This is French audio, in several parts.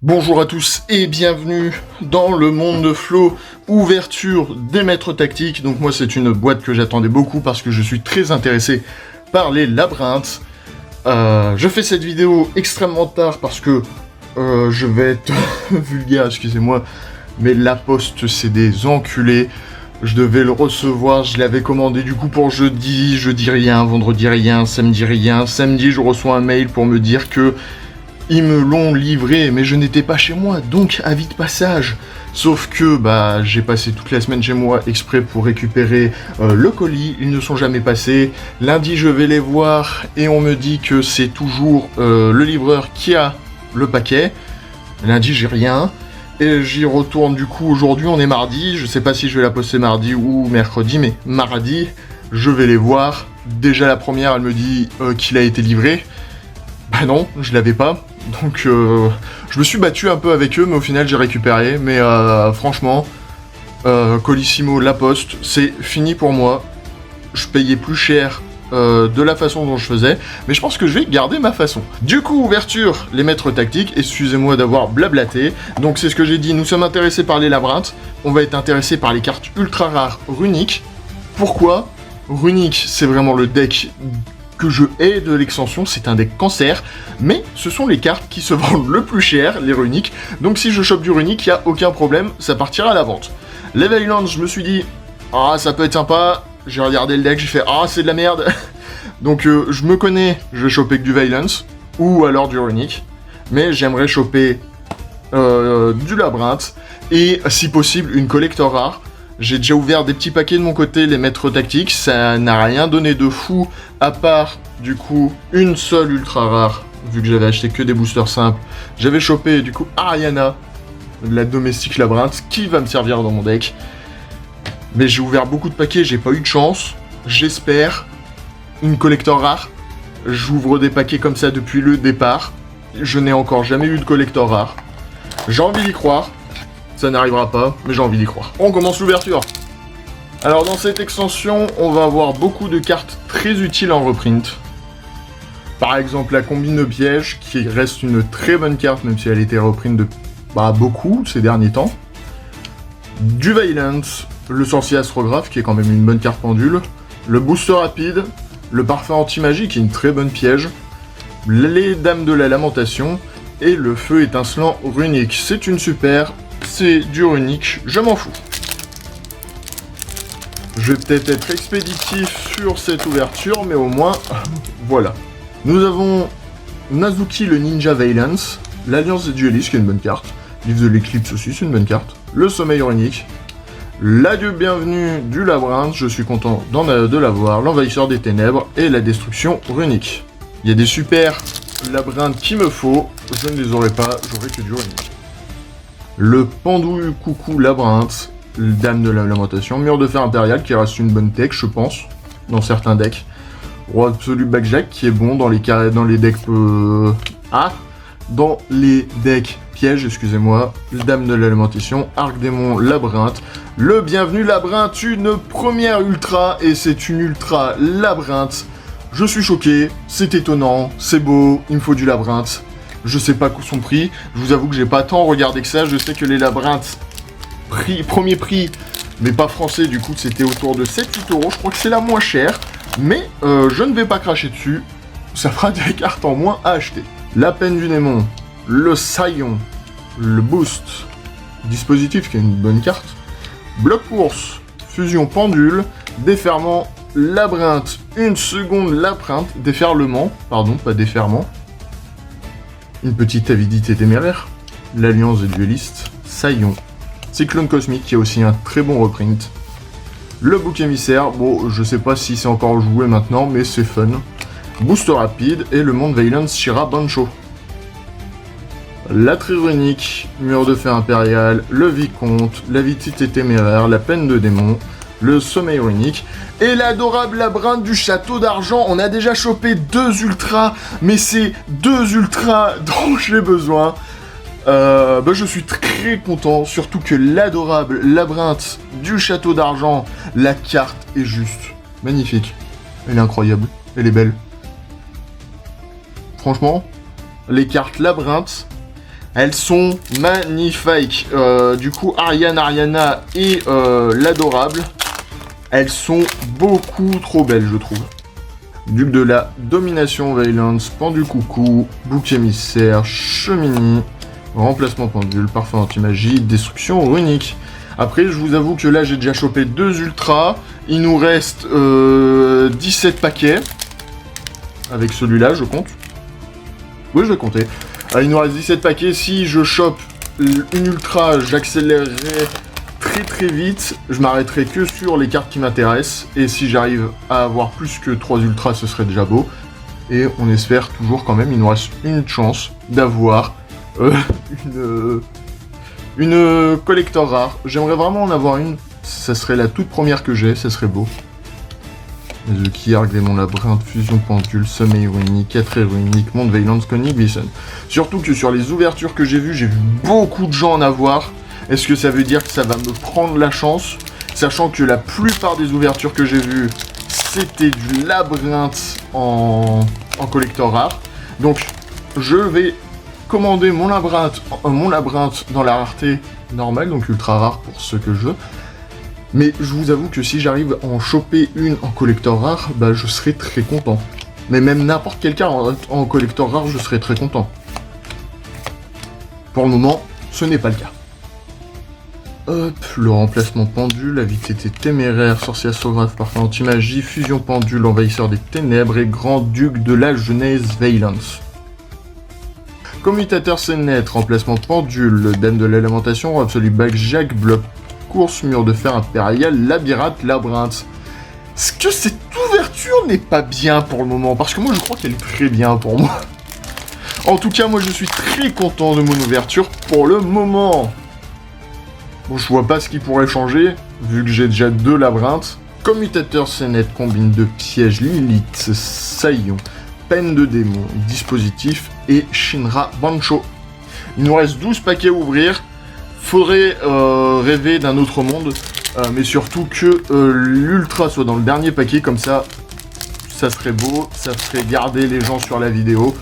Bonjour à tous et bienvenue dans le monde de Flo, ouverture des maîtres tactiques. Donc moi c'est une boîte que j'attendais beaucoup parce que je suis très intéressé par les labyrinthes. Je fais cette vidéo extrêmement tard parce que je vais être vulgaire, excusez-moi, mais la poste c'est des enculés. Je devais le recevoir, je l'avais commandé du coup pour jeudi rien, vendredi rien, samedi je reçois un mail pour me dire que ils me l'ont livré, mais je n'étais pas chez moi, donc avis de passage. Sauf que, j'ai passé toute la semaine chez moi exprès pour récupérer le colis, ils ne sont jamais passés. Lundi, je vais les voir, et on me dit que c'est toujours le livreur qui a le paquet. Lundi, j'ai rien. Et j'y retourne du coup aujourd'hui, on est mardi, je sais pas si je vais la poster mardi ou mercredi, mais mardi, je vais les voir. Déjà la première, elle me dit qu'il a été livré. Bah non, je l'avais pas. Donc je me suis battu un peu avec eux, mais au final j'ai récupéré. Mais franchement, Colissimo, La Poste, c'est fini pour moi. Je payais plus cher de la façon dont je faisais, mais je pense que je vais garder ma façon. Du coup, ouverture, les maîtres tactiques, excusez-moi d'avoir blablaté. Donc c'est ce que j'ai dit, nous sommes intéressés par les labyrinthes, on va être intéressés par les cartes ultra rares runiques. Pourquoi ? Runique, c'est vraiment le deck que je hais de l'extension, c'est un deck cancer, mais ce sont les cartes qui se vendent le plus cher, les runiques, donc si je chope du runique, il n'y a aucun problème, ça partira à la vente. Les Violence, je me suis dit, ça peut être sympa, j'ai regardé le deck, j'ai fait, c'est de la merde, donc je me connais, je vais choper que du Violence, ou alors du runique, mais j'aimerais choper du labyrinthe, et si possible, une collector rare. J'ai déjà ouvert des petits paquets de mon côté, les maîtres tactiques, ça n'a rien donné de fou, à part, du coup, une seule ultra rare, vu que j'avais acheté que des boosters simples. J'avais chopé, du coup, Ariana, la domestique labyrinthe, qui va me servir dans mon deck. Mais j'ai ouvert beaucoup de paquets, j'ai pas eu de chance. J'espère une collector rare. J'ouvre des paquets comme ça depuis le départ. Je n'ai encore jamais eu de collector rare. J'ai envie d'y croire. Ça n'arrivera pas, mais j'ai envie d'y croire. On commence l'ouverture. Alors dans cette extension, on va avoir beaucoup de cartes très utiles en reprint. Par exemple la combine de pièges, qui reste une très bonne carte, même si elle a été reprint de beaucoup ces derniers temps. Du Violence, le sorcier astrographe, qui est quand même une bonne carte pendule. Le booster rapide, le parfum anti-magie, qui est une très bonne piège. Les dames de la lamentation, et le feu étincelant runique. C'est une super... C'est du runique, je m'en fous. Je vais peut-être être expéditif sur cette ouverture, mais au moins, voilà. Nous avons Nazuki le Ninja Violence, l'Alliance des Duelistes, qui est une bonne carte. Livre de l'Éclipse aussi, c'est une bonne carte. Le Sommeil runique. L'Adieu bienvenue du labyrinthe, je suis content de l'avoir. L'Envahisseur des Ténèbres et la Destruction runique. Il y a des super labyrinthes qu'il me faut, je ne les aurai pas, j'aurai que du runique. Le Pendou Coucou Labyrinthe, Dame de la Lamentation, Mur de Fer Impérial qui reste une bonne tech, je pense, dans certains decks. Roi Absolu Backjack qui est bon dans les decks dans les decks pièges, excusez-moi. Dame de la Lamentation, Arc Démon Labyrinthe, le Bienvenu Labyrinthe, une première ultra et c'est une ultra labyrinthe. Je suis choqué, c'est étonnant, c'est beau, il me faut du labyrinthe. Je sais pas son prix, je vous avoue que j'ai pas tant regardé que ça, je sais que les labyrinthes, premier prix, mais pas français, du coup c'était autour de 7-8 euros, je crois que c'est la moins chère, mais je ne vais pas cracher dessus, ça fera des cartes en moins à acheter. La peine du démon, le saillon, le boost, dispositif qui est une bonne carte, bloc course, fusion pendule, déferment, labyrinthe, une seconde labyrinthe, déferlement, pardon, pas déferment. Une petite avidité téméraire, l'Alliance des Duelistes, Saillon, Cyclone Cosmique qui a aussi un très bon reprint, le Bouc Émissaire, bon je sais pas si c'est encore joué maintenant mais c'est fun, Booster Rapide et le Monde Violence Shira Bancho. L'attrait runique, Mur de Fer Impérial, le Vicomte, l'avidité téméraire, la peine de démon, le sommeil runique, et l'adorable labyrinthe du château d'argent. On a déjà chopé 2 ultras, mais c'est 2 ultras dont j'ai besoin. Je suis très content, surtout que l'adorable labyrinthe du château d'argent, la carte est juste magnifique. Elle est incroyable, elle est belle. Franchement, les cartes labyrinthe, Elles sont magnifiques. Du coup, Ariana et l'adorable, elles sont beaucoup trop belles, je trouve. Duc de la Domination, Veilance, Pendu Coucou, Bouc émissaire, Chemini, Remplacement Pendule, Parfum Anti-Magie, Destruction Runique. Après, je vous avoue que là, j'ai déjà chopé 2 ultras. Il nous reste 17 paquets. Avec celui-là, je compte. Oui, je vais compter. Il nous reste 17 paquets. Si je chope une ultra, j'accélérerai très vite. Je m'arrêterai que sur les cartes qui m'intéressent. Et si j'arrive à avoir plus que 3 ultras, ce serait déjà beau. Et on espère toujours quand même, il nous reste une chance d'avoir une collector rare. J'aimerais vraiment en avoir une. Ça serait la toute première que j'ai, ça serait beau. The Kiarg, Démon Labyrinthe, Fusion Pendule, Sommeil Runique, 4 Runique, Monde Veilance, Conning, Glisten. Surtout que sur les ouvertures que j'ai vu beaucoup de gens en avoir. Est-ce que ça veut dire que ça va me prendre la chance? Sachant que la plupart des ouvertures que j'ai vues, c'était du labyrinthe en collector rare. Donc, je vais commander mon labyrinthe dans la rareté normale, donc ultra rare pour ce que je veux. Mais je vous avoue que si j'arrive à en choper une en collector rare, bah je serai très content. Mais même n'importe quel cas en collector rare, je serai très content. Pour le moment, ce n'est pas le cas. Hop, le remplacement pendule, la vitesse téméraire, sorcière saugrave, parfum anti-magie, fusion pendule, envahisseur des ténèbres et grand duc de la Genèse, Veilance. Commutateur Sénète, remplacement pendule, dame de l'élémentation, absolu bac, Jacques, bloc, course, mur de fer impérial, labyrinthe. Est-ce que cette ouverture n'est pas bien pour le moment? Parce que moi je crois qu'elle est très bien pour moi. En tout cas, moi je suis très content de mon ouverture pour le moment. Bon, je vois pas ce qui pourrait changer, vu que j'ai déjà 2 labyrinthes. Commutateur Sénète combine de pièges, Lilith, Saillon, peine de démon, dispositif et Shinra Bancho. Il nous reste 12 paquets à ouvrir. Faudrait rêver d'un autre monde, mais surtout que l'ultra soit dans le dernier paquet, comme ça serait beau, ça ferait garder les gens sur la vidéo.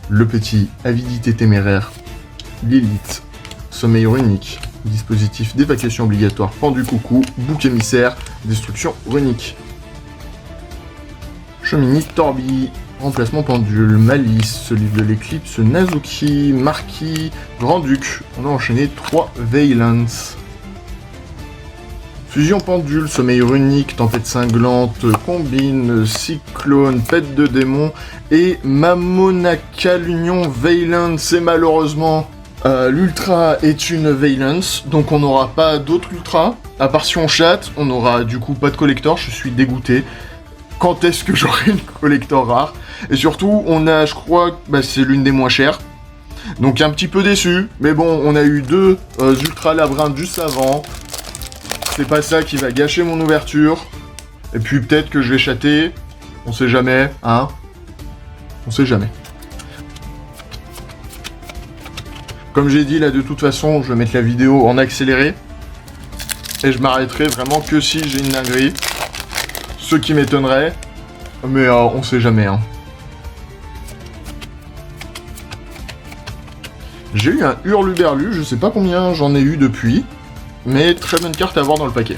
Le petit avidité téméraire, Lilith, sommeil runique, dispositif d'évacuation obligatoire, pendu coucou, bouc émissaire, destruction runique. Chemini, Torbi, remplacement pendule, Malice, livre de l'éclipse, Nazuki, Marquis, Grand-Duc. On a enchaîné 3 Veilance. Fusion pendule, sommeil runique, tempête cinglante, combine, cyclone, pète de démon et Mamonaka l'union Veilance. Et malheureusement, l'ultra est une Veilance, donc on n'aura pas d'autres ultras. À part si on chatte, on n'aura du coup pas de collector, je suis dégoûté. Quand est-ce que j'aurai une collector rare? Et surtout, on a, je crois, c'est l'une des moins chères. Donc un petit peu déçu, mais bon, on a eu 2 ultra labyrinthes juste avant. C'est pas ça qui va gâcher mon ouverture. Et puis peut-être que je vais chatter. On sait jamais, hein? On sait jamais. Comme j'ai dit, là, de toute façon, je vais mettre la vidéo en accéléré. Et je m'arrêterai vraiment que si j'ai une dinguerie. Ce qui m'étonnerait. Mais on sait jamais, hein. J'ai eu un Hurluberlu, je sais pas combien j'en ai eu depuis. Mais très bonne carte à avoir dans le paquet.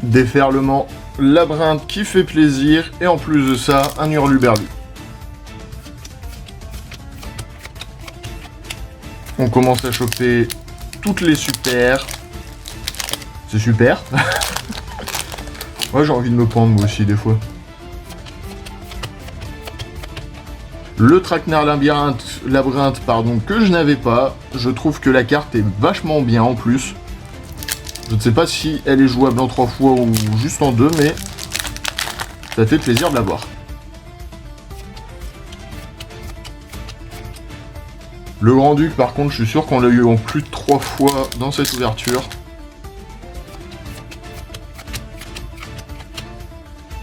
Déferlement, labyrinthe qui fait plaisir, et en plus de ça, un Hurluberlu. On commence à choper toutes les super. C'est super. Ouais, j'ai envie de me prendre moi aussi des fois. Le Traquenard labyrinthe, que je n'avais pas. Je trouve que la carte est vachement bien en plus. Je ne sais pas si elle est jouable en 3 fois ou juste en 2, mais ça fait plaisir de l'avoir. Le Grand-Duc, par contre, je suis sûr qu'on l'a eu en plus de 3 fois dans cette ouverture.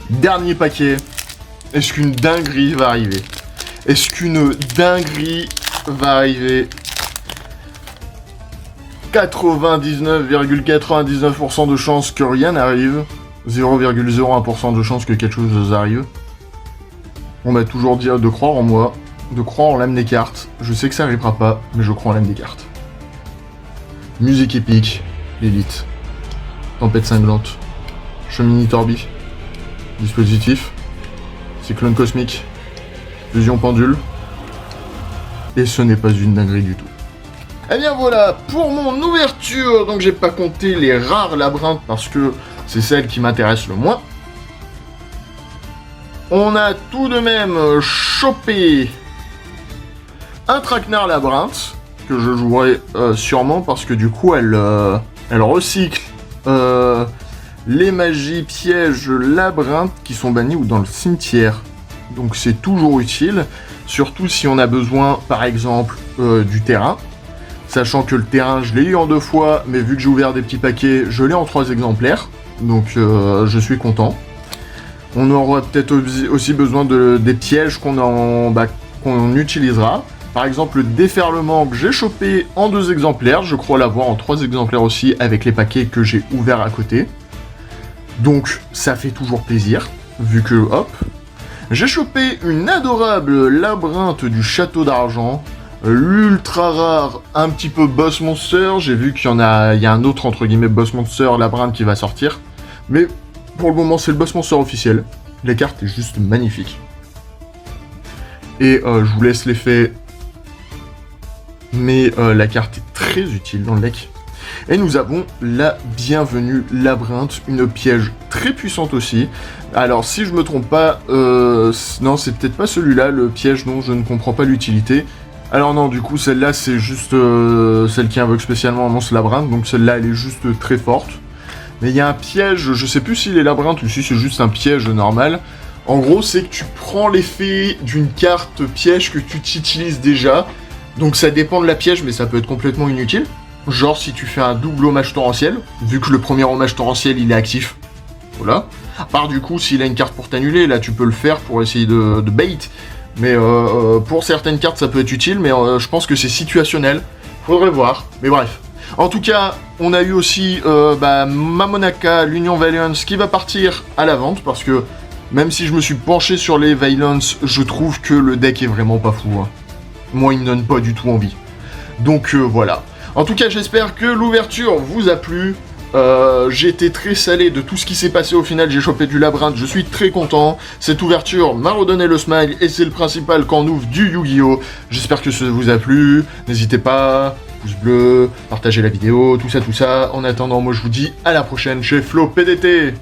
Dernier paquet. Est-ce qu'une dinguerie va arriver? Est-ce qu'une dinguerie va arriver? 99,99% de chances que rien n'arrive. 0,01% de chance que quelque chose arrive. On m'a toujours dit de croire en moi, de croire en l'âme des cartes. Je sais que ça arrivera pas, mais je crois en l'âme des cartes. Musique épique, l'élite. Tempête cinglante. Chemini Torbi. Dispositif. Cyclone cosmique. Fusion pendule. Et ce n'est pas une dinguerie du tout. Et bien voilà, pour mon ouverture, donc j'ai pas compté les rares labyrinthes parce que c'est celle qui m'intéresse le moins. On a tout de même chopé un traquenard labyrinthe, que je jouerai sûrement parce que du coup elle recycle les magies pièges labyrinthes qui sont bannis ou dans le cimetière. Donc c'est toujours utile, surtout si on a besoin par exemple du terrain. Sachant que le terrain je l'ai eu en 2 fois, mais vu que j'ai ouvert des petits paquets, je l'ai en 3 exemplaires. Donc je suis content. On aura peut-être aussi besoin des pièges qu'on utilisera. Par exemple, le déferlement que j'ai chopé en 2 exemplaires, je crois l'avoir en 3 exemplaires aussi avec les paquets que j'ai ouverts à côté. Donc ça fait toujours plaisir, vu que hop. J'ai chopé une adorable labyrinthe du château d'argent, l'ultra rare, un petit peu boss monster. J'ai vu qu'il y a un autre entre guillemets boss monster labyrinthe qui va sortir. Mais pour le moment, c'est le boss monster officiel. La carte est juste magnifique. Et je vous laisse l'effet. Mais la carte est très utile dans le deck. Et nous avons la bienvenue labyrinthe, une piège très puissante aussi. Alors si je me trompe pas, non c'est peut-être pas celui-là, le piège dont je ne comprends pas l'utilité. Alors non, du coup celle-là c'est juste celle qui invoque spécialement un monstre labyrinthe, donc celle-là elle est juste très forte. Mais il y a un piège, je sais plus s'il est labyrinthe ou si c'est juste un piège normal. En gros, c'est que tu prends l'effet d'une carte piège que tu t'utilises déjà. Donc ça dépend de la piège, mais ça peut être complètement inutile. Genre si tu fais un double hommage torrentiel, vu que le premier hommage torrentiel il est actif. Voilà. À part du coup, s'il a une carte pour t'annuler, là tu peux le faire pour essayer de bait. Mais pour certaines cartes ça peut être utile, mais je pense que c'est situationnel. Faudrait voir, mais bref. En tout cas, on a eu aussi Mamonaka, l'Union Violence, qui va partir à la vente, parce que même si je me suis penché sur les Violence, je trouve que le deck est vraiment pas fou. Hein. Moi, il me donne pas du tout envie. Donc voilà. En tout cas, j'espère que l'ouverture vous a plu. J'ai été très salé de tout ce qui s'est passé au final, j'ai chopé du labyrinthe, je suis très content. Cette ouverture m'a redonné le smile et c'est le principal quand on ouvre du Yu-Gi-Oh! J'espère que ça vous a plu, n'hésitez pas, pouce bleu, partagez la vidéo, tout ça. En attendant, moi je vous dis à la prochaine chez Flo PDT.